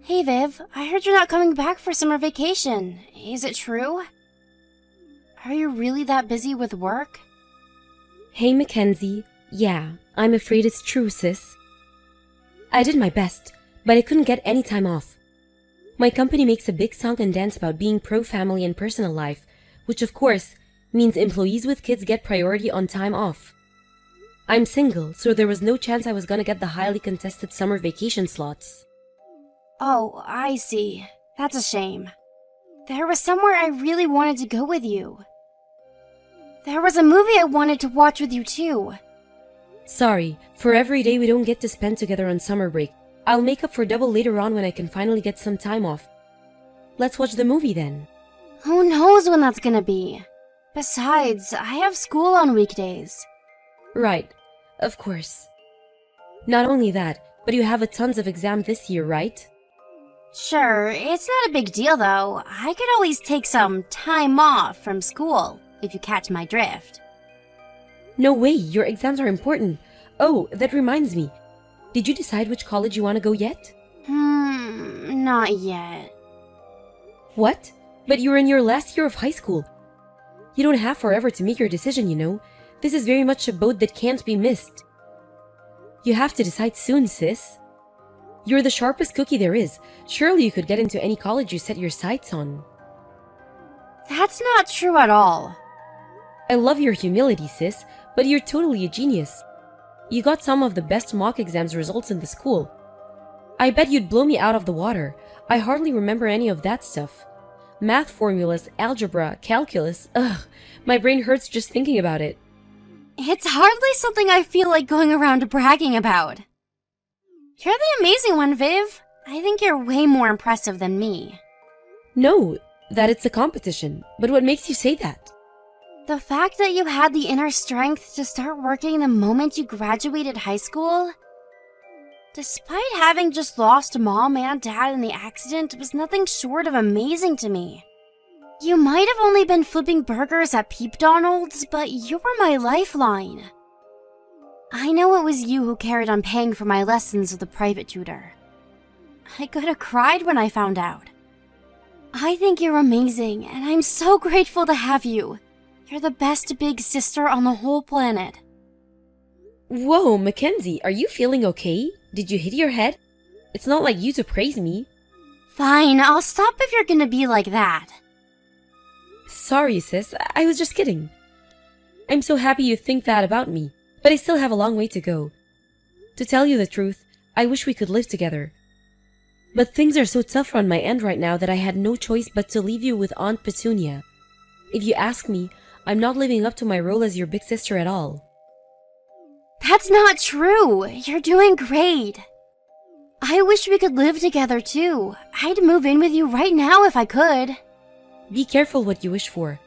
Hey Viv, I heard you're not coming back for summer vacation. Is it true? Are you really that busy with work? Hey Mackenzie, yeah, I'm afraid it's true, sis. I did my best, but I couldn't get any time off. My company makes a big song and dance about being pro-family and personal life, which of course means employees with kids get priority on time off. I'm single, so there was no chance I was gonna get the highly contested summer vacation slots. Oh, I see. That's a shame. There was somewhere I really wanted to go with you. There was a movie I wanted to watch with you too. Sorry, for every day we don't get to spend together on summer break. I'll make up for double later on when I can finally get some time off. Let's watch the movie then. Who knows when that's gonna be? Besides, I have school on weekdays. Right, of course. Not only that, but you have a tons of exams this year, right? Sure, it's not a big deal though. I could always take some time off from school, if you catch my drift. No way, your exams are important. Oh, that reminds me. Did you decide which college you want to go yet? Not yet. What? But you're in your last year of high school. You don't have forever to make your decision, you know. This is very much a boat that can't be missed. You have to decide soon, sis. You're the sharpest cookie there is. Surely you could get into any college you set your sights on. That's not true at all. I love your humility, sis, but you're totally a genius. You got some of the best mock exams results in the school. I bet you'd blow me out of the water. I hardly remember any of that stuff. Math formulas, algebra, calculus, ugh, my brain hurts just thinking about it. It's hardly something I feel like going around bragging about. You're the amazing one, Viv. I think you're way more impressive than me. No, that it's a competition, but what makes you say that? The fact that you had the inner strength to start working the moment you graduated high school, despite having just lost mom and dad in the accident, was nothing short of amazing to me. You might have only been flipping burgers at Peep Donald's, but you were my lifeline. I know it was you who carried on paying for my lessons with the private tutor. I could have cried when I found out. I think you're amazing, and I'm so grateful to have you. You're the best big sister on the whole planet. Whoa, Mackenzie, are you feeling okay? Did you hit your head? It's not like you to praise me. Fine, I'll stop if you're gonna be like that. Sorry, sis, I was just kidding. I'm so happy you think that about me, but I still have a long way to go. To tell you the truth, I wish we could live together. But things are so tough on my end right now that I had no choice but to leave you with Aunt Petunia. If you ask me, I'm not living up to my role as your big sister at all. That's not true. You're doing great. I wish we could live together too. I'd move in with you right now if I could. Be careful what you wish for.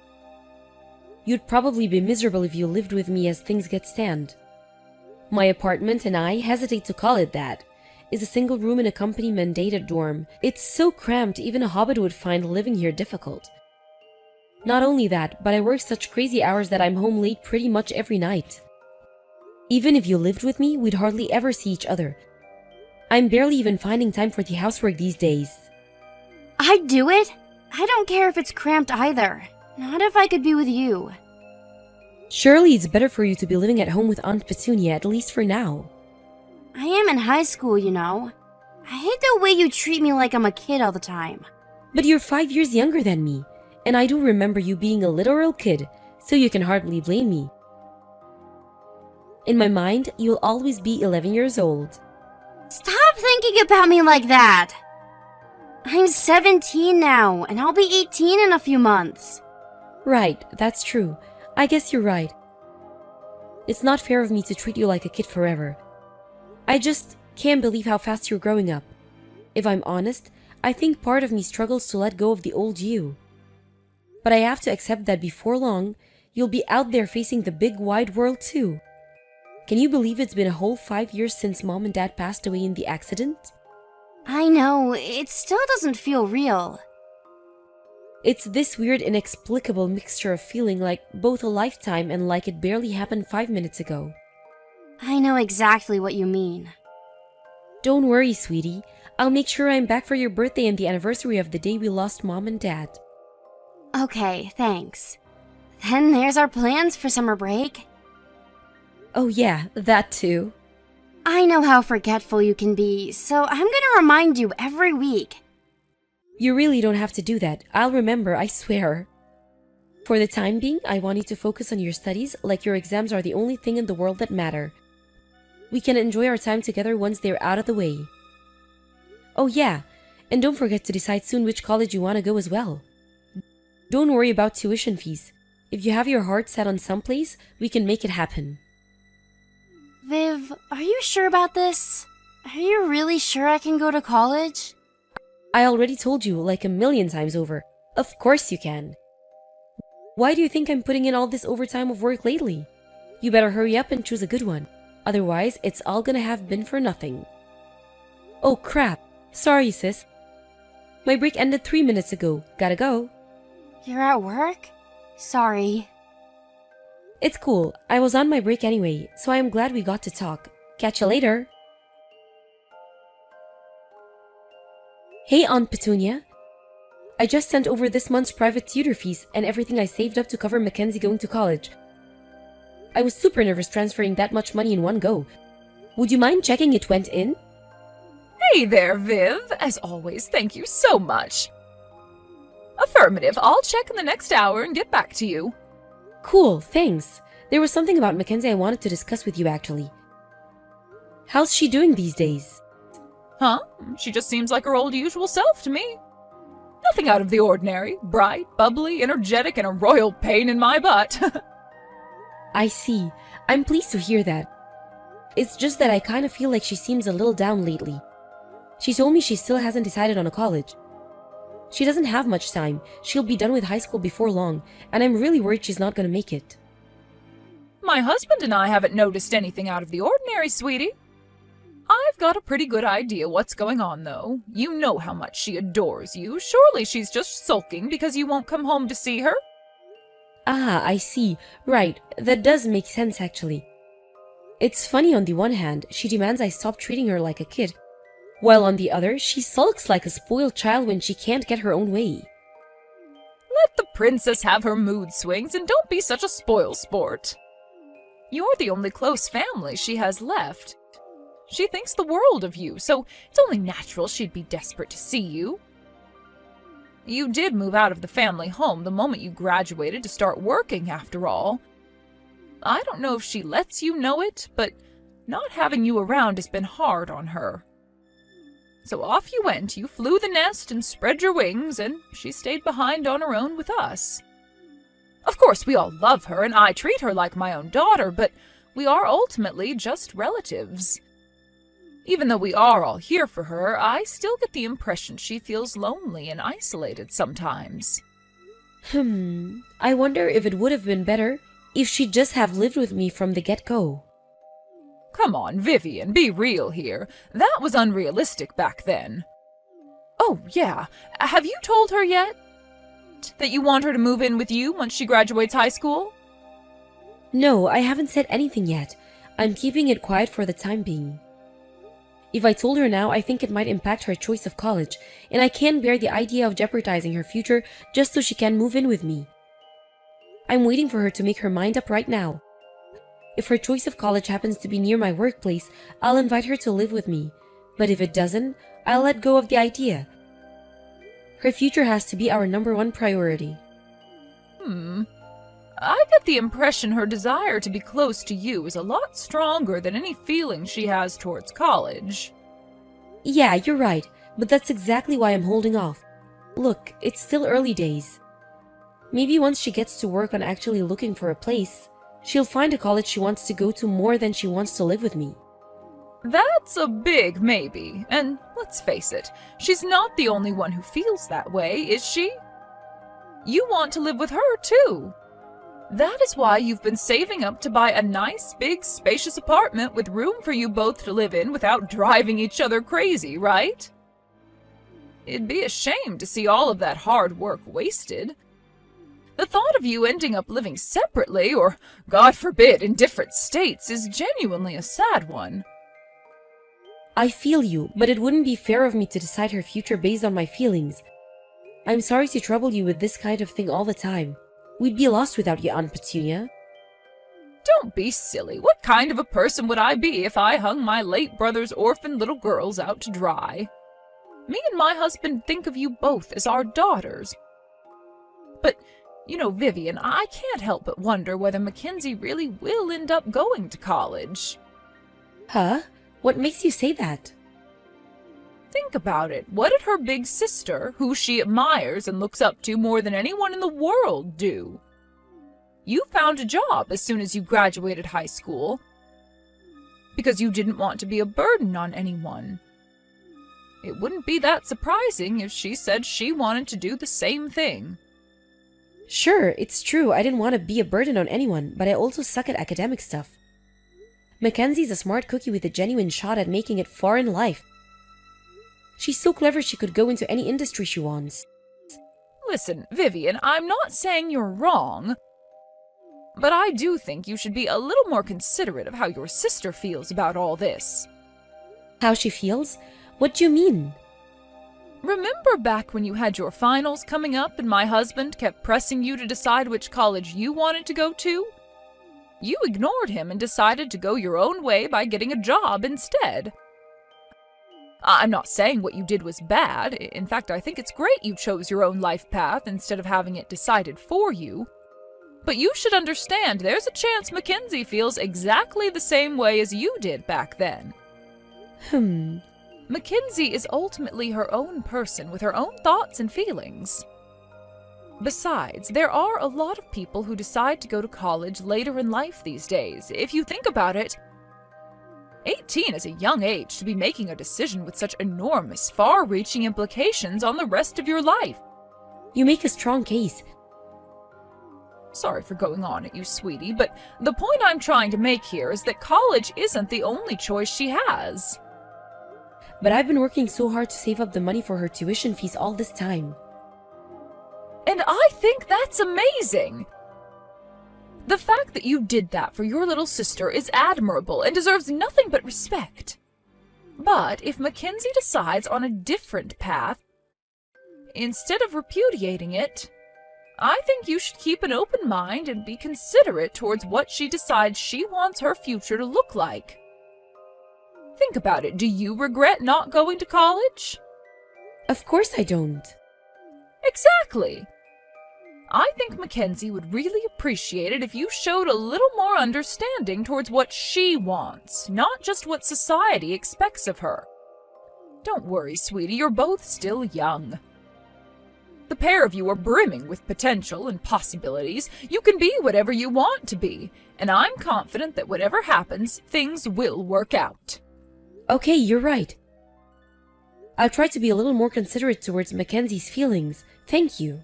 You'd probably be miserable if you lived with me as things get stand. My apartment, and I hesitate to call it that, is a single room in a company-mandated dorm. It's so cramped even a hobbit would find living here difficult. Not only that, but I work such crazy hours that I'm home late pretty much every night. Even if you lived with me, we'd hardly ever see each other. I'm barely even finding time for the housework these days. I'd do it. I don't care if it's cramped either. Not if I could be with you. Surely it's better for you to be living at home with Aunt Petunia, at least for now. I am in high school, you know. I hate the way you treat me like I'm a kid all the time. But you're 5 years younger than me, and I do remember you being a literal kid, so you can hardly blame me. In my mind, you'll always be 11 years old. Stop thinking about me like that! I'm 17 now, and I'll be 18 in a few months. Right, that's true. I guess you're right. It's not fair of me to treat you like a kid forever. I just can't believe how fast you're growing up. If I'm honest, I think part of me struggles to let go of the old you. But I have to accept that before long, you'll be out there facing the big wide world too. Can you believe it's been a whole 5 years since Mom and Dad passed away in the accident? I know, it still doesn't feel real. It's this weird, inexplicable mixture of feeling like both a lifetime and like it barely happened 5 minutes ago. I know exactly what you mean. Don't worry, sweetie. I'll make sure I'm back for your birthday and the anniversary of the day we lost Mom and Dad. Okay, thanks. Then there's our plans for summer break. Oh yeah, that too. I know how forgetful you can be, so I'm gonna remind you every week. You really don't have to do that. I'll remember, I swear. For the time being, I want you to focus on your studies like your exams are the only thing in the world that matter. We can enjoy our time together once they're out of the way. Oh yeah, and don't forget to decide soon which college you want to go as well. Don't worry about tuition fees. If you have your heart set on someplace, we can make it happen. Viv, are you sure about this? Are you really sure I can go to college? I already told you like a million times over. Of course you can. Why do you think I'm putting in all this overtime of work lately? You better hurry up and choose a good one. Otherwise, it's all gonna have been for nothing. Oh crap. Sorry, sis. My break ended 3 minutes ago. Gotta go. You're at work? Sorry. It's cool. I was on my break anyway, so I am glad we got to talk. Catch you later. Hey, Aunt Petunia. I just sent over this month's private tutor fees and everything I saved up to cover Mackenzie going to college. I was super nervous transferring that much money in one go. Would you mind checking it went in? Hey there, Viv. As always, thank you so much. Affirmative. I'll check in the next hour and get back to you. Cool, thanks. There was something about Mackenzie I wanted to discuss with you, actually. How's she doing these days? Huh? She just seems like her old usual self to me. Nothing out of the ordinary. Bright, bubbly, energetic, and a royal pain in my butt. I see. I'm pleased to hear that. It's just that I kind of feel like she seems a little down lately. She told me she still hasn't decided on a college. She doesn't have much time. She'll be done with high school before long, and I'm really worried she's not going to make it. My husband and I haven't noticed anything out of the ordinary, sweetie. I've got a pretty good idea what's going on, though. You know how much she adores you. Surely she's just sulking because you won't come home to see her? Ah, I see. Right, that does make sense, actually. It's funny on the one hand, she demands I stop treating her like a kid, while on the other, she sulks like a spoiled child when she can't get her own way. Let the princess have her mood swings and don't be such a spoil sport. You're the only close family she has left. She thinks the world of you, so it's only natural she'd be desperate to see you. You did move out of the family home the moment you graduated to start working, after all. I don't know if she lets you know it, but not having you around has been hard on her. So off you went, you flew the nest and spread your wings, and she stayed behind on her own with us. Of course, we all love her, and I treat her like my own daughter, but we are ultimately just relatives. Even though we are all here for her, I still get the impression she feels lonely and isolated sometimes. I wonder if it would have been better if she'd just have lived with me from the get-go. Come on, Vivian, be real here. That was unrealistic back then. Oh, yeah. Have you told her yet that you want her to move in with you once she graduates high school? No, I haven't said anything yet. I'm keeping it quiet for the time being. If I told her now, I think it might impact her choice of college, and I can't bear the idea of jeopardizing her future just so she can move in with me. I'm waiting for her to make her mind up right now. If her choice of college happens to be near my workplace, I'll invite her to live with me. But if it doesn't, I'll let go of the idea. Her future has to be our #1 priority. I get the impression her desire to be close to you is a lot stronger than any feeling she has towards college. Yeah, you're right, but that's exactly why I'm holding off. Look, it's still early days. Maybe once she gets to work on actually looking for a place, she'll find a college she wants to go to more than she wants to live with me. That's a big maybe, and let's face it, she's not the only one who feels that way, is she? You want to live with her, too. That is why you've been saving up to buy a nice, big, spacious apartment with room for you both to live in without driving each other crazy, right? It'd be a shame to see all of that hard work wasted. The thought of you ending up living separately, or, God forbid, in different states, is genuinely a sad one. I feel you, but it wouldn't be fair of me to decide her future based on my feelings. I'm sorry to trouble you with this kind of thing all the time. We'd be lost without you, Aunt Petunia. Don't be silly. What kind of a person would I be if I hung my late brother's orphan little girls out to dry? Me and my husband think of you both as our daughters. But, Vivian, I can't help but wonder whether Mackenzie really will end up going to college. Huh? What makes you say that? Think about it. What did her big sister, who she admires and looks up to more than anyone in the world, do? You found a job as soon as you graduated high school because you didn't want to be a burden on anyone. It wouldn't be that surprising if she said she wanted to do the same thing. Sure, it's true I didn't want to be a burden on anyone, but I also suck at academic stuff. Mackenzie's a smart cookie with a genuine shot at making it far in life. She's so clever she could go into any industry she wants. Listen, Vivian, I'm not saying you're wrong, but I do think you should be a little more considerate of how your sister feels about all this. How she feels? What do you mean? Remember back when you had your finals coming up and my husband kept pressing you to decide which college you wanted to go to? You ignored him and decided to go your own way by getting a job instead. I'm not saying what you did was bad. In fact, I think it's great you chose your own life path instead of having it decided for you. But you should understand there's a chance Mackenzie feels exactly the same way as you did back then. Mackenzie is ultimately her own person with her own thoughts and feelings. Besides, there are a lot of people who decide to go to college later in life these days. If you think about it, 18 is a young age to be making a decision with such enormous, far-reaching implications on the rest of your life. You make a strong case. Sorry for going on at you, sweetie, but the point I'm trying to make here is that college isn't the only choice she has. But I've been working so hard to save up the money for her tuition fees all this time. And I think that's amazing! The fact that you did that for your little sister is admirable and deserves nothing but respect. But if Mackenzie decides on a different path, instead of repudiating it, I think you should keep an open mind and be considerate towards what she decides she wants her future to look like. Think about it. Do you regret not going to college? Of course I don't. Exactly. I think Mackenzie would really appreciate it if you showed a little more understanding towards what she wants, not just what society expects of her. Don't worry, sweetie, you're both still young. The pair of you are brimming with potential and possibilities. You can be whatever you want to be, and I'm confident that whatever happens, things will work out. Okay, you're right. I'll try to be a little more considerate towards Mackenzie's feelings. Thank you.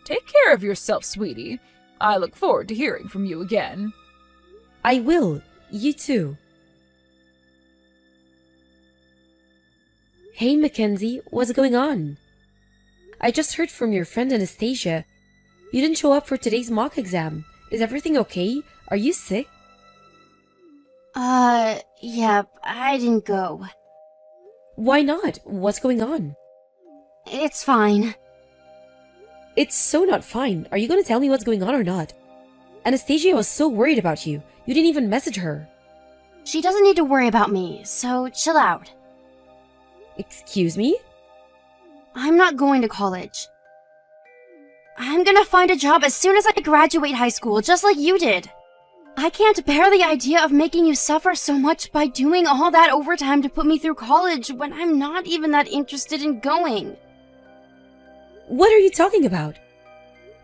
Take care of yourself, sweetie. I look forward to hearing from you again. I will. You too. Hey, Mackenzie, what's going on? I just heard from your friend Anastasia. You didn't show up for today's mock exam. Is everything okay? Are you sick? Yep, I didn't go. Why not? What's going on? It's fine. It's so not fine. Are you going to tell me what's going on or not? Anastasia was so worried about you. You didn't even message her. She doesn't need to worry about me, so chill out. Excuse me? I'm not going to college. I'm gonna find a job as soon as I graduate high school, just like you did. I can't bear the idea of making you suffer so much by doing all that overtime to put me through college when I'm not even that interested in going. What are you talking about?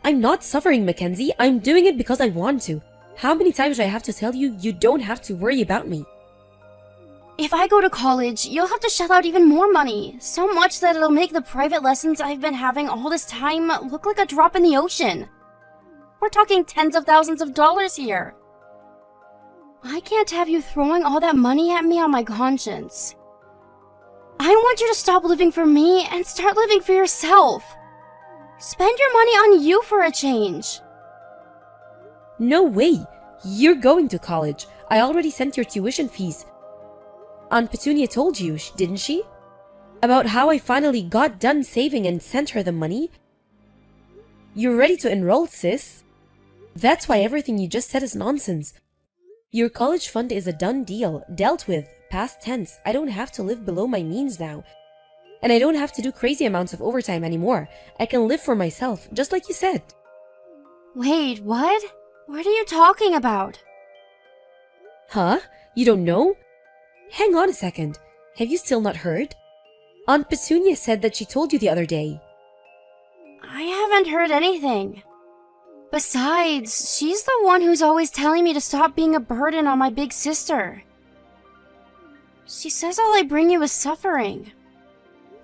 I'm not suffering, Mackenzie. I'm doing it because I want to. How many times do I have to tell you you don't have to worry about me? If I go to college, you'll have to shell out even more money. So much that it'll make the private lessons I've been having all this time look like a drop in the ocean. We're talking tens of thousands of dollars here. I can't have you throwing all that money at me on my conscience. I want you to stop living for me and start living for yourself. Spend your money on you for a change. No way. You're going to college. I already sent your tuition fees. Aunt Petunia told you, didn't she? About how I finally got done saving and sent her the money? You're ready to enroll, sis. That's why everything you just said is nonsense. Your college fund is a done deal, dealt with, past tense. I don't have to live below my means now. And I don't have to do crazy amounts of overtime anymore. I can live for myself, just like you said. Wait, what? What are you talking about? Huh? You don't know? Hang on a second. Have you still not heard? Aunt Petunia said that she told you the other day. I haven't heard anything. Besides, she's the one who's always telling me to stop being a burden on my big sister. She says all I bring you is suffering.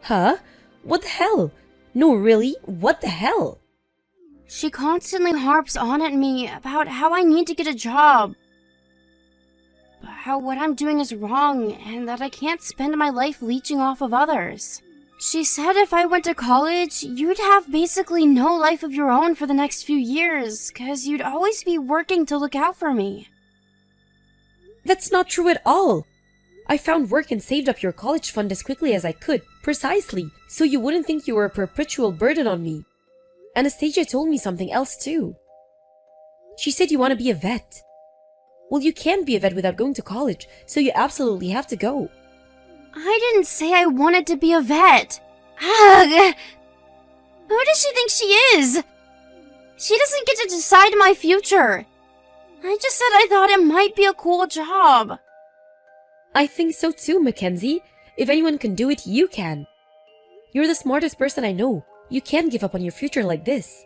Huh? What the hell? No, really? What the hell? She constantly harps on at me about how I need to get a job. How what I'm doing is wrong and that I can't spend my life leeching off of others. She said if I went to college, you'd have basically no life of your own for the next few years, because you'd always be working to look out for me. That's not true at all. I found work and saved up your college fund as quickly as I could, precisely, so you wouldn't think you were a perpetual burden on me. Anastasia told me something else too. She said you want to be a vet. Well, you can't be a vet without going to college, so you absolutely have to go. I didn't say I wanted to be a vet. Ugh! Who does she think she is? She doesn't get to decide my future. I just said I thought it might be a cool job. I think so too, Mackenzie. If anyone can do it, you can. You're the smartest person I know. You can't give up on your future like this.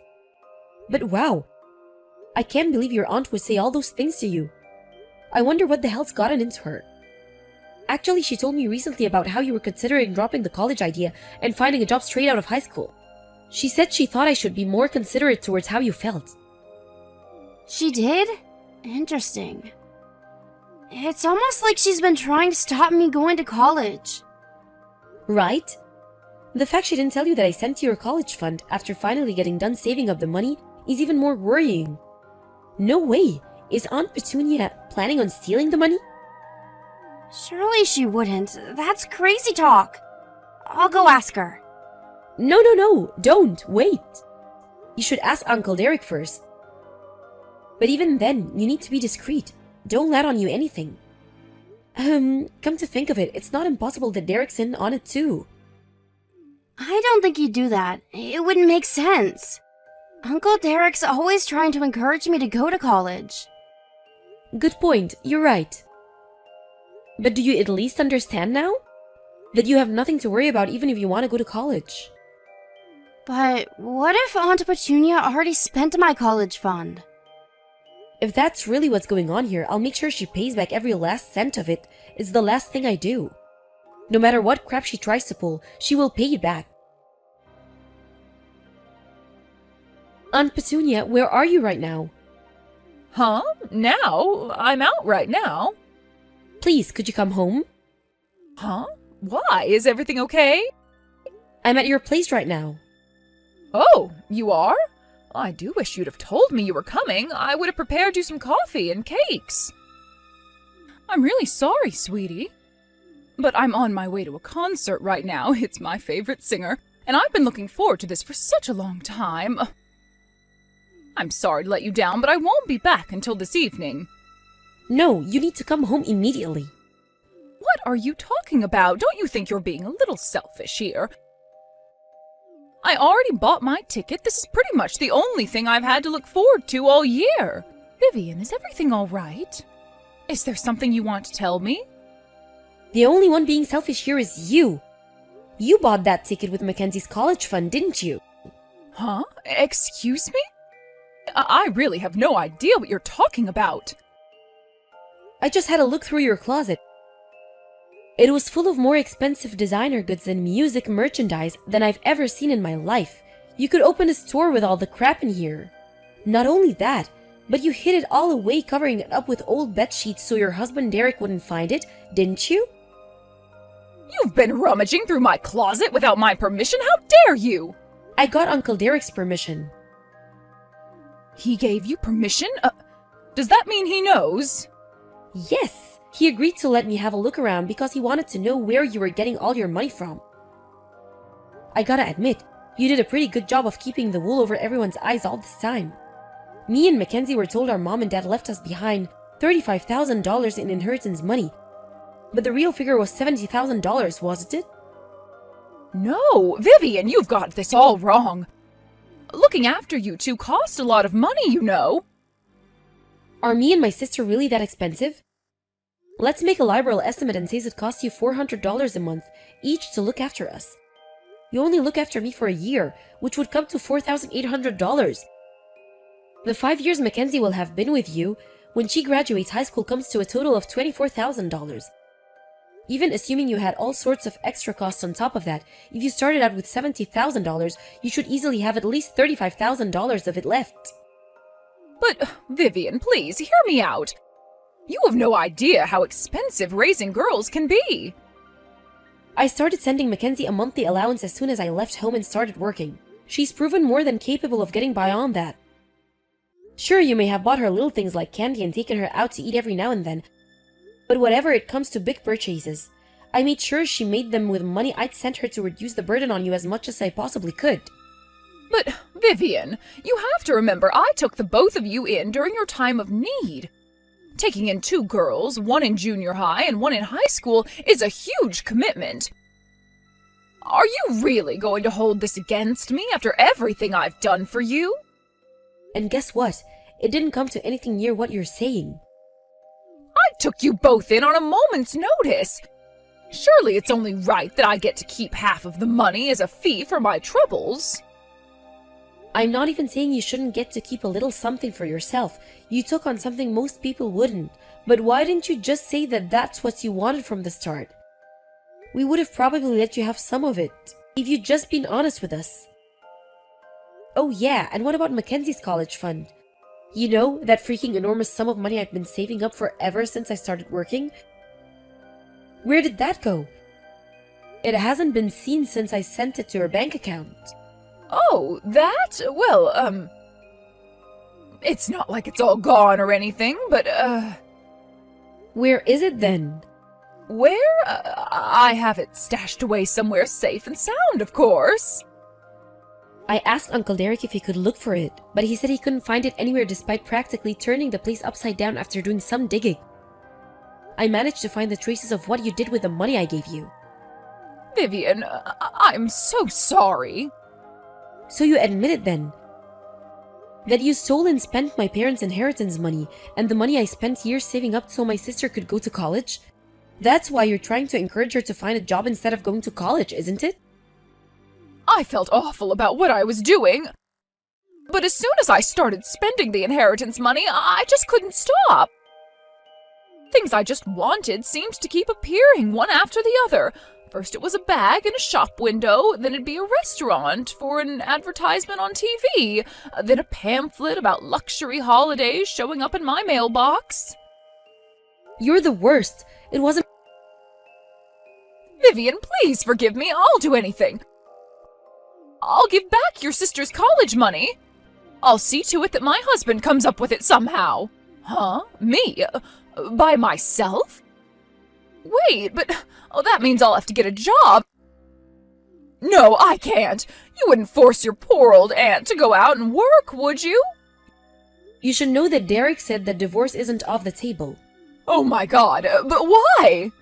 But wow, I can't believe your aunt would say all those things to you. I wonder what the hell's gotten into her. Actually, she told me recently about how you were considering dropping the college idea and finding a job straight out of high school. She said she thought I should be more considerate towards how you felt. She did? Interesting. It's almost like she's been trying to stop me going to college. Right? The fact she didn't tell you that I sent you your college fund after finally getting done saving up the money is even more worrying. No way! Is Aunt Petunia planning on stealing the money? Surely she wouldn't. That's crazy talk. I'll go ask her. No, don't, wait. You should ask Uncle Derek first. But even then, you need to be discreet. Don't let on you anything. Come to think of it, it's not impossible that Derek's in on it too. I don't think he'd do that. It wouldn't make sense. Uncle Derek's always trying to encourage me to go to college. Good point, you're right. But do you at least understand now? That you have nothing to worry about even if you want to go to college. But what if Aunt Petunia already spent my college fund? If that's really what's going on here, I'll make sure she pays back every last cent of it. It's the last thing I do. No matter what crap she tries to pull, she will pay it back. Aunt Petunia, where are you right now? Huh? Now? I'm out right now. Please, could you come home? Huh? Why? Is everything okay? I'm at your place right now. Oh, you are? I do wish you'd have told me you were coming. I would have prepared you some coffee and cakes. I'm really sorry, sweetie. But I'm on my way to a concert right now. It's my favorite singer, and I've been looking forward to this for such a long time. I'm sorry to let you down, but I won't be back until this evening. No, you need to come home immediately. What are you talking about? Don't you think you're being a little selfish here? I already bought my ticket. This is pretty much the only thing I've had to look forward to all year. Vivian, is everything all right? Is there something you want to tell me? The only one being selfish here is you. You bought that ticket with Mackenzie's college fund, didn't you? Huh? Excuse me? I really have no idea what you're talking about. I just had a look through your closet. It was full of more expensive designer goods and music merchandise than I've ever seen in my life. You could open a store with all the crap in here. Not only that, but you hid it all away covering it up with old bed sheets so your husband Derek wouldn't find it, didn't you? You've been rummaging through my closet without my permission? How dare you? I got Uncle Derek's permission. He gave you permission? Does that mean he knows? Yes, He agreed to let me have a look around because he wanted to know where you were getting all your money from. I gotta admit, you did a pretty good job of keeping the wool over everyone's eyes all this time. Me and Mackenzie were told our mom and dad left us behind $35,000 in inheritance money, but the real figure was $70,000, wasn't it? No, Vivian, you've got this all wrong. Looking after you two cost a lot of money, you know. Are me and my sister really that expensive? Let's make a liberal estimate and say it costs you $400 a month each to look after us. You only look after me for a year, which would come to $4,800. The 5 years Mackenzie will have been with you, when she graduates high school, comes to a total of $24,000. Even assuming you had all sorts of extra costs on top of that, if you started out with $70,000, you should easily have at least $35,000 of it left. But, Vivian, please, hear me out. You have no idea how expensive raising girls can be. I started sending Mackenzie a monthly allowance as soon as I left home and started working. She's proven more than capable of getting by on that. Sure, you may have bought her little things like candy and taken her out to eat every now and then, but whenever it comes to big purchases, I made sure she made them with money I'd sent her to reduce the burden on you as much as I possibly could. But, Vivian, you have to remember I took the both of you in during your time of need. Taking in 2 girls, one in junior high and one in high school, is a huge commitment. Are you really going to hold this against me after everything I've done for you? And guess what? It didn't come to anything near what you're saying. I took you both in on a moment's notice. Surely it's only right that I get to keep half of the money as a fee for my troubles. I'm not even saying you shouldn't get to keep a little something for yourself. You took on something most people wouldn't. But why didn't you just say that that's what you wanted from the start? We would have probably let you have some of it, if you'd just been honest with us. Oh yeah, and what about Mackenzie's college fund? You know, that freaking enormous sum of money I've been saving up forever since I started working? Where did that go? It hasn't been seen since I sent it to her bank account. Oh, that? Well, it's not like it's all gone or anything, but, Where is it then? where? I have it stashed away somewhere safe and sound, of course. I asked Uncle Derek if he could look for it, but he said he couldn't find it anywhere despite practically turning the place upside down after doing some digging. I managed to find the traces of what you did with the money I gave you. Vivian, I'm so sorry. So you admit it then? That you stole and spent my parents' inheritance money, and the money I spent years saving up so my sister could go to college? That's why you're trying to encourage her to find a job instead of going to college, isn't it? I felt awful about what I was doing. But as soon as I started spending the inheritance money, I just couldn't stop. Things I just wanted seemed to keep appearing one after the other. First it was a bag in a shop window, then it'd be a restaurant for an advertisement on TV, then a pamphlet about luxury holidays showing up in my mailbox. You're the worst. It wasn't. Vivian, please forgive me. I'll do anything. I'll give back your sister's college money. I'll see to it that my husband comes up with it somehow. Huh? Me? By myself? Wait, but that means I'll have to get a job. No, I can't. You wouldn't force your poor old aunt to go out and work, would you? You should know that Derek said that divorce isn't off the table. Oh my God, but why?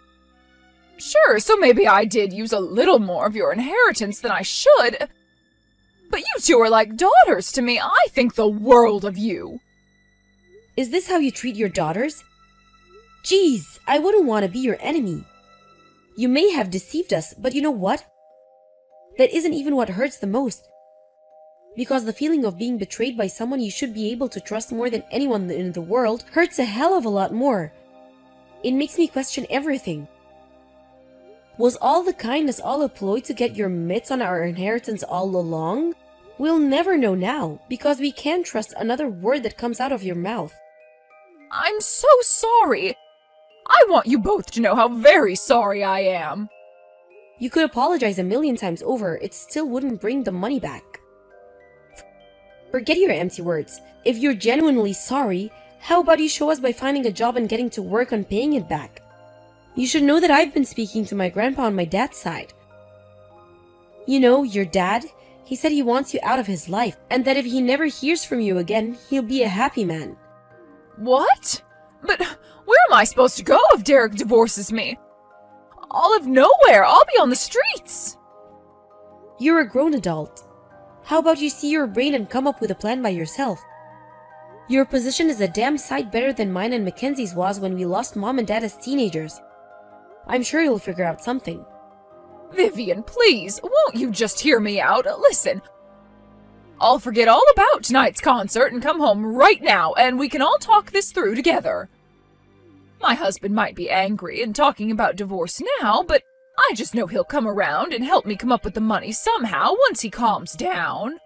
Sure, so maybe I did use a little more of your inheritance than I should. But you two are like daughters to me. I think the world of you. Is this how you treat your daughters? Geez, I wouldn't want to be your enemy. You may have deceived us, but you know what? That isn't even what hurts the most. Because the feeling of being betrayed by someone you should be able to trust more than anyone in the world hurts a hell of a lot more. It makes me question everything. Was all the kindness all a ploy to get your mitts on our inheritance all along? We'll never know now, because we can't trust another word that comes out of your mouth. I'm so sorry. I want you both to know how very sorry I am. You could apologize a million times over, it still wouldn't bring the money back. Forget your empty words. If you're genuinely sorry, How about you show us by finding a job and getting to work on paying it back? You should know that I've been speaking to my grandpa on my dad's side. You know, your dad, he said he wants you out of his life, and that if he never hears from you again, he'll be a happy man. What? But where am I supposed to go if Derek divorces me? I'll live nowhere. I'll be on the streets. You're a grown adult. How about you see your brain and come up with a plan by yourself? Your position is a damn sight better than mine and Mackenzie's was when we lost Mom and Dad as teenagers. I'm sure you'll figure out something. Vivian, please, won't you just hear me out? Listen, I'll forget all about tonight's concert and come home right now, and we can all talk this through together. My husband might be angry and talking about divorce now, but I just know he'll come around and help me come up with the money somehow once he calms down.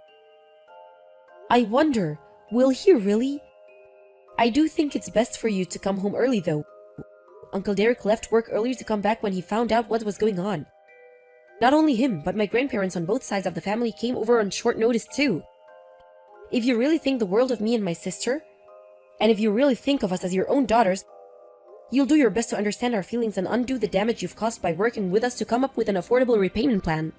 I wonder, will he really? I do think it's best for you to come home early, though. Uncle Derek left work earlier to come back when he found out what was going on. Not only him, but my grandparents on both sides of the family came over on short notice too. If you really think the world of me and my sister, and if you really think of us as your own daughters, you'll do your best to understand our feelings and undo the damage you've caused by working with us to come up with an affordable repayment plan.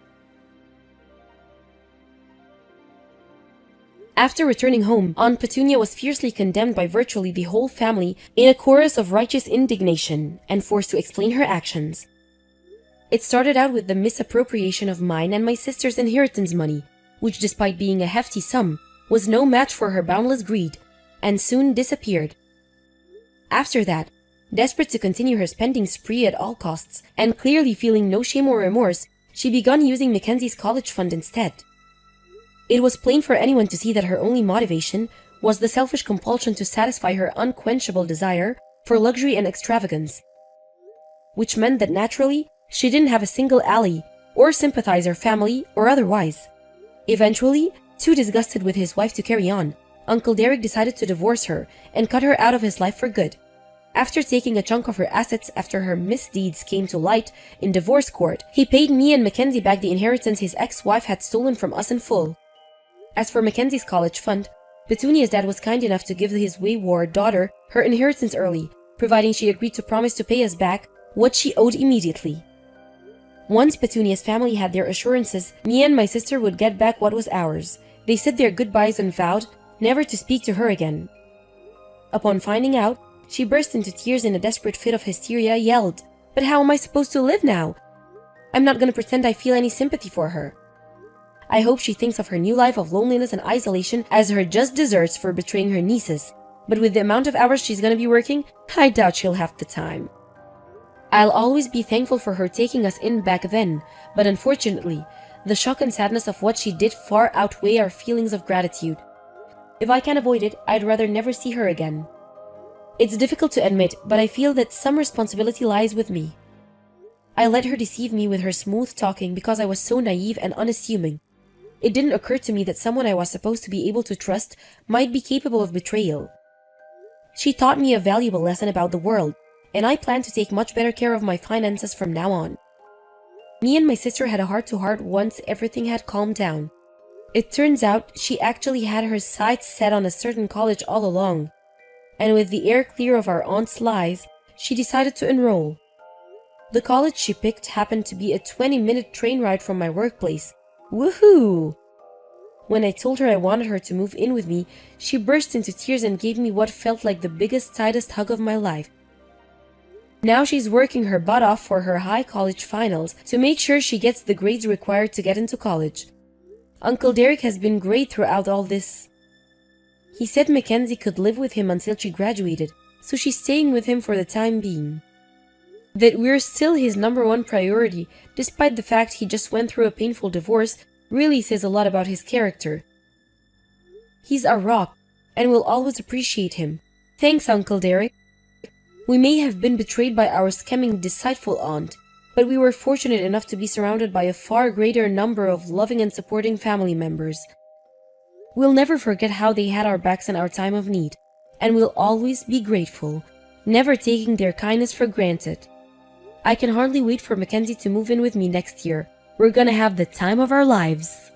After returning home, Aunt Petunia was fiercely condemned by virtually the whole family in a chorus of righteous indignation and forced to explain her actions. It started out with the misappropriation of mine and my sister's inheritance money, which despite being a hefty sum, was no match for her boundless greed, and soon disappeared. After that, desperate to continue her spending spree at all costs, and clearly feeling no shame or remorse, she began using Mackenzie's college fund instead. It was plain for anyone to see that her only motivation was the selfish compulsion to satisfy her unquenchable desire for luxury and extravagance, which meant that naturally, she didn't have a single ally, or sympathizer, family, or otherwise. Eventually, too disgusted with his wife to carry on, Uncle Derek decided to divorce her and cut her out of his life for good. After taking a chunk of her assets after her misdeeds came to light in divorce court, he paid me and Mackenzie back the inheritance his ex-wife had stolen from us in full. As for Mackenzie's college fund, Petunia's dad was kind enough to give his wayward daughter her inheritance early, providing she agreed to promise to pay us back what she owed immediately. Once Petunia's family had their assurances, me and my sister would get back what was ours. They said their goodbyes and vowed never to speak to her again. Upon finding out, she burst into tears in a desperate fit of hysteria, yelled, "But how am I supposed to live now? I'm not gonna pretend I feel any sympathy for her." I hope she thinks of her new life of loneliness and isolation as her just deserts for betraying her nieces. But with the amount of hours she's gonna be working, I doubt she'll have the time. I'll always be thankful for her taking us in back then, but unfortunately, the shock and sadness of what she did far outweigh our feelings of gratitude. If I can avoid it, I'd rather never see her again. It's difficult to admit, but I feel that some responsibility lies with me. I let her deceive me with her smooth talking because I was so naive and unassuming. It didn't occur to me that someone I was supposed to be able to trust might be capable of betrayal. She taught me a valuable lesson about the world, and I plan to take much better care of my finances from now on. Me and my sister had a heart-to-heart once everything had calmed down. It turns out she actually had her sights set on a certain college all along, and with the air clear of our aunt's lies, she decided to enroll. The college she picked happened to be a 20-minute train ride from my workplace. Woohoo! When I told her I wanted her to move in with me, she burst into tears and gave me what felt like the biggest, tightest hug of my life. Now she's working her butt off for her high college finals to make sure she gets the grades required to get into college. Uncle Derek has been great throughout all this. He said Mackenzie could live with him until she graduated, so she's staying with him for the time being. That we're still his #1 priority, despite the fact he just went through a painful divorce, really says a lot about his character. He's a rock, and we'll always appreciate him. Thanks, Uncle Derek. We may have been betrayed by our scheming, deceitful aunt, but we were fortunate enough to be surrounded by a far greater number of loving and supporting family members. We'll never forget how they had our backs in our time of need, and we'll always be grateful, never taking their kindness for granted. I can hardly wait for Mackenzie to move in with me next year. We're gonna have the time of our lives.